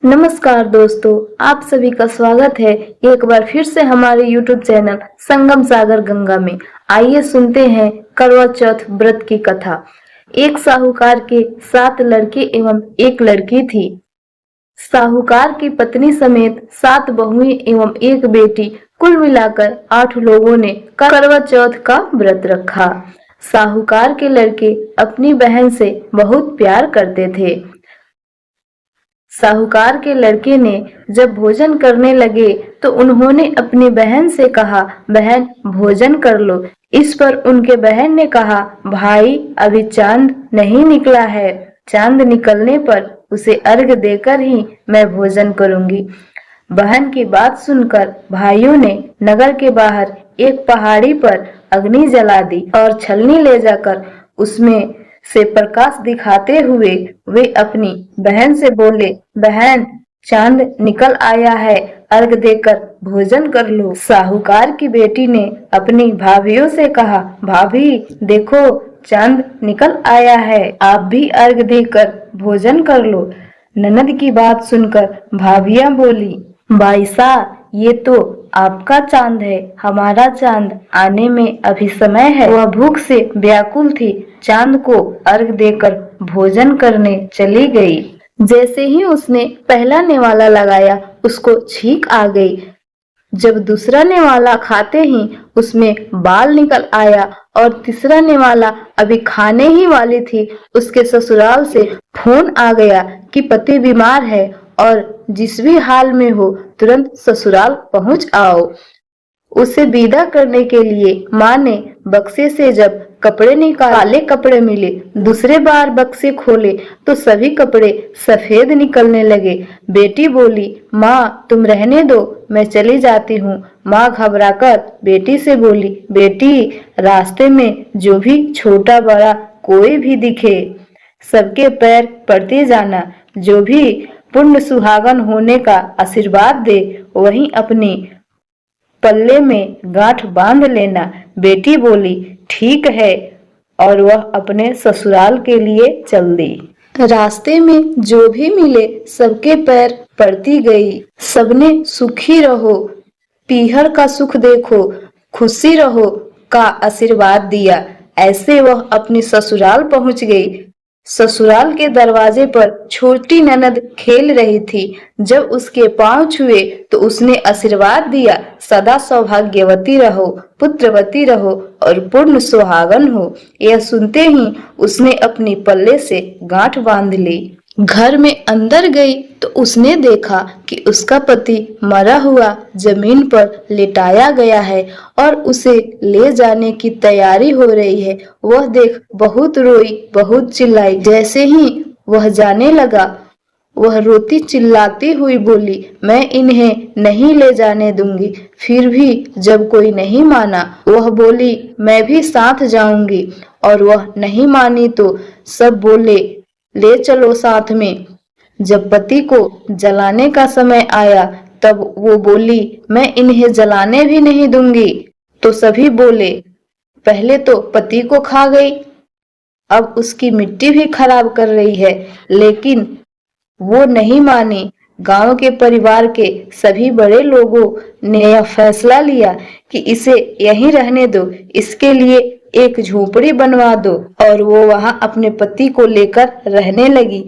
नमस्कार दोस्तों, आप सभी का स्वागत है एक बार फिर से हमारे YouTube चैनल संगम सागर गंगा में। आइए सुनते हैं करवा चौथ व्रत की कथा। एक साहूकार के 7 लड़के एवं एक लड़की थी। साहूकार की पत्नी समेत 7 बहुएं एवं एक बेटी, कुल मिलाकर 8 लोगों ने करवा चौथ का व्रत रखा। साहूकार के लड़के अपनी बहन से बहुत प्यार करते थे। साहूकार के लड़के ने जब भोजन करने लगे तो उन्होंने अपनी बहन से कहा, बहन भोजन कर लो। इस पर उनके बहन ने कहा, भाई अभी चांद नहीं निकला है, चांद निकलने पर उसे अर्घ देकर ही मैं भोजन करूंगी। बहन की बात सुनकर भाइयों ने नगर के बाहर एक पहाड़ी पर अग्नि जला दी और छलनी ले जाकर उसमें से प्रकाश दिखाते हुए वे अपनी बहन से बोले, बहन चांद निकल आया है, अर्घ देकर भोजन कर लो। साहूकार की बेटी ने अपनी भाभीयों से कहा, भाभी देखो चांद निकल आया है, आप भी अर्घ देकर भोजन कर लो। ननद की बात सुनकर भाभियां बोली, बाईसा ये तो आपका चांद है, हमारा चांद आने में अभी समय है। वह भूख से व्याकुल थी, चांद को अर्घ देकर भोजन करने चली गई। जैसे ही उसने पहला नेवाला लगाया उसको छींक आ गई। जब दूसरा नेवाला खाते ही उसमें बाल निकल आया और तीसरा नेवाला अभी खाने ही वाली थी, उसके ससुराल से फोन आ गया कि पति बीमार है और जिस भी हाल में हो तुरंत ससुराल पहुंच आओ। उसे विदा करने के लिए माँ ने बक्से से जब कपड़े निकाले, काले कपड़े मिले। दूसरे बार बक्से खोले तो सभी कपड़े सफेद निकलने लगे। बेटी बोली, माँ तुम रहने दो, मैं चली जाती हूँ। माँ घबराकर बेटी से बोली, बेटी रास्ते में जो भी छोटा बड़ा कोई भी दिखे सबके पैर पड़ते जाना, जो भी पुण्य सुहागन होने का आशीर्वाद दे वहीं अपनी पल्ले में गांठ बांध लेना। बेटी बोली, ठीक है, और वह अपने ससुराल के लिए चल दी। रास्ते में जो भी मिले सबके पैर पड़ती गई। सबने सुखी रहो, पीहर का सुख देखो, खुशी रहो का आशीर्वाद दिया। ऐसे वह अपनी ससुराल पहुंच गई। ससुराल के दरवाजे पर छोटी ननद खेल रही थी। जब उसके पांव छुए तो उसने आशीर्वाद दिया, सदा सौभाग्यवती रहो, पुत्रवती रहो और पूर्ण सुहागन हो। यह सुनते ही उसने अपनी पल्ले से गांठ बांध ली। घर में अंदर गई तो उसने देखा कि उसका पति मरा हुआ जमीन पर लेटाया गया है और उसे ले जाने की तैयारी हो रही है। वह देख बहुत रोई, बहुत चिल्लाई। जैसे ही वह जाने लगा वह रोती चिल्लाती हुई बोली, मैं इन्हें नहीं ले जाने दूंगी। फिर भी जब कोई नहीं माना वह बोली, मैं भी साथ जाऊंगी। और वह नहीं मानी तो सब बोले, ले चलो साथ में। जब पति को जलाने का समय आया तब वो बोली, मैं इन्हें जलाने भी नहीं दूंगी। तो सभी बोले, पहले तो पति को खा गई, अब उसकी मिट्टी भी खराब कर रही है। लेकिन वो नहीं मानी। गांव के परिवार के सभी बड़े लोगों ने यह फैसला लिया कि इसे यहीं रहने दो, इसके लिए एक झोपड़ी बनवा दो। और वो वहां अपने पति को लेकर रहने लगी।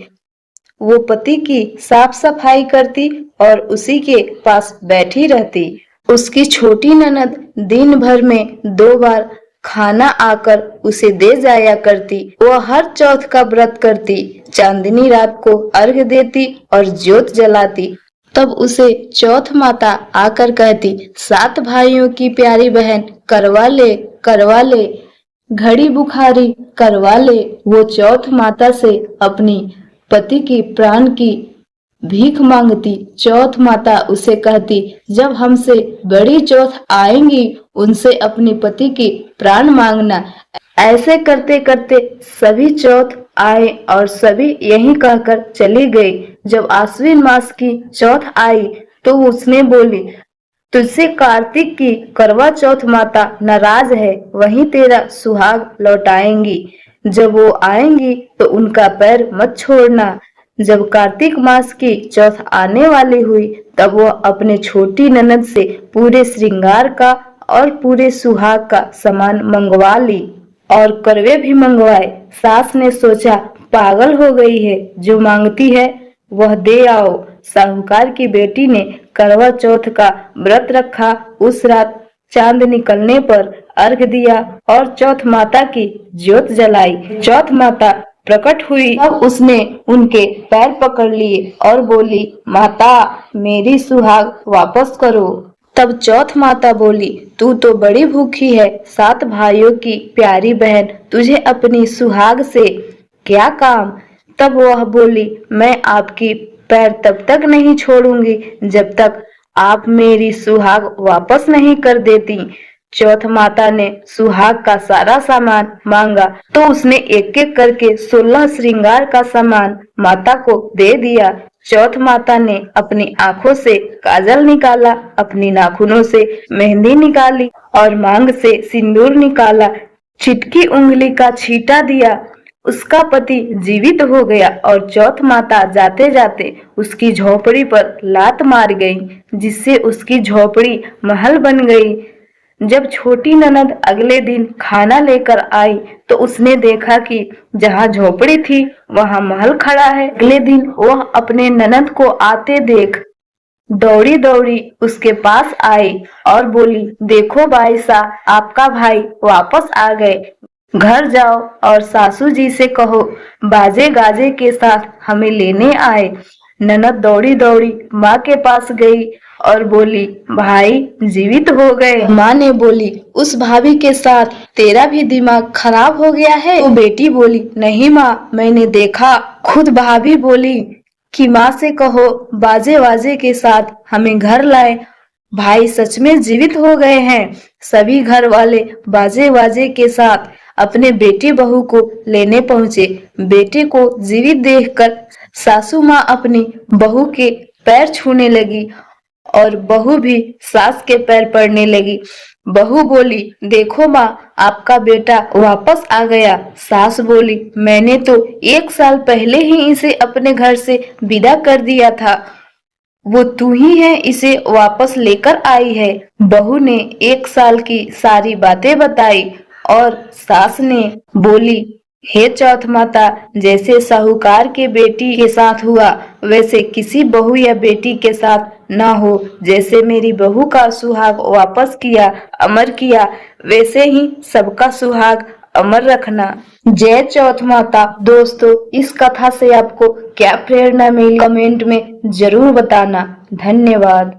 वो पति की साफ सफाई करती और उसी के पास बैठी रहती। उसकी छोटी ननद दिन भर में 2 बार खाना आकर उसे दे जाया करती। वह हर चौथ का व्रत करती, चांदनी रात को अर्घ देती और ज्योत जलाती। तब उसे चौथ माता आकर कहती, 7 भाइयों की प्यारी बहन करवा ले, करवा ले, घड़ी बुखारी करवा ले। वो चौथ माता से अपनी पति की प्राण की भीख मांगती। चौथ माता उसे कहती, जब हमसे बड़ी चौथ आएंगी उनसे अपने पति की प्राण मांगना। ऐसे करते करते सभी चौथ आए और सभी यही कहकर चली गई। जब आश्विन मास की चौथ आई तो उसने बोली, तुझसे कार्तिक की करवा चौथ माता नाराज है, वहीं तेरा सुहाग लौटाएंगी। जब वो आएंगी तो उनका पैर मत छोड़ना। जब कार्तिक मास की चौथ आने वाली हुई तब वह अपने छोटी ननद से पूरे श्रृंगार का और पूरे सुहाग का सामान मंगवा ली और करवे भी मंगवाए। सास ने सोचा पागल हो गई है, जो मांगती है वह दे आओ। साहूकार की बेटी ने करवा चौथ का व्रत रखा। उस रात चांद निकलने पर अर्घ दिया और चौथ माता की ज्योत जलाई। चौथ माता प्रकट हुई, तब उसने उनके पैर पकड़ लिए और बोली, माता मेरी सुहाग वापस करो। तब चौथ माता बोली, तू तो बड़ी भूखी है, 7 भाइयों की प्यारी बहन, तुझे अपनी सुहाग से क्या काम। तब वह बोली, मैं आपकी पैर तब तक नहीं छोड़ूंगी जब तक आप मेरी सुहाग वापस नहीं कर देती। चौथ माता ने सुहाग का सारा सामान मांगा तो उसने एक एक करके 16 श्रृंगार का सामान माता को दे दिया। चौथ माता ने अपनी आंखों से काजल निकाला, अपनी नाखूनों से मेहंदी निकाली और मांग से सिंदूर निकाला। चिटकी उंगली का छींटा दिया। उसका पति जीवित हो गया और चौथ माता जाते जाते उसकी झोपड़ी पर लात मार गई, जिससे उसकी झोपड़ी महल बन गई। जब छोटी ननद अगले दिन खाना लेकर आई तो उसने देखा कि जहाँ झोपड़ी थी वहाँ महल खड़ा है। अगले दिन वह अपने ननद को आते देख दौड़ी दौड़ी उसके पास आई और बोली, देखो बाईसा, आपका भाई वापस आ गए। घर जाओ और सासू जी से कहो बाजे गाजे के साथ हमें लेने आए। ननद दौड़ी दौड़ी माँ के पास गई और बोली, भाई जीवित हो गए। माँ ने बोली, उस भाभी के साथ तेरा भी दिमाग खराब हो गया है। तो बेटी बोली, नहीं माँ, मैंने देखा। खुद भाभी बोली कि माँ से कहो बाजे वाजे के साथ हमें घर लाए। भाई सच में जीवित हो गए हैं। सभी घर वाले बाजे वाजे के साथ अपने बेटी बहू को लेने पहुंचे। बेटे को जीवित देखकर सासू माँ अपनी बहू के पैर छूने लगी और बहू भी सास के पैर पड़ने लगी। बहू बोली, देखो माँ, आपका बेटा वापस आ गया। सास बोली, मैंने तो 1 साल पहले ही इसे अपने घर से विदा कर दिया था। वो तू ही है इसे वापस लेकर आई है। बहू ने 1 साल की सारी बातें बताई और सास ने बोली, हे चौथ माता, जैसे साहूकार के बेटी के साथ हुआ वैसे किसी बहू या बेटी के साथ ना हो। जैसे मेरी बहू का सुहाग वापस किया, अमर किया, वैसे ही सबका सुहाग अमर रखना। जय चौथ माता। दोस्तों, इस कथा से आपको क्या प्रेरणा मिली कमेंट में जरूर बताना। धन्यवाद।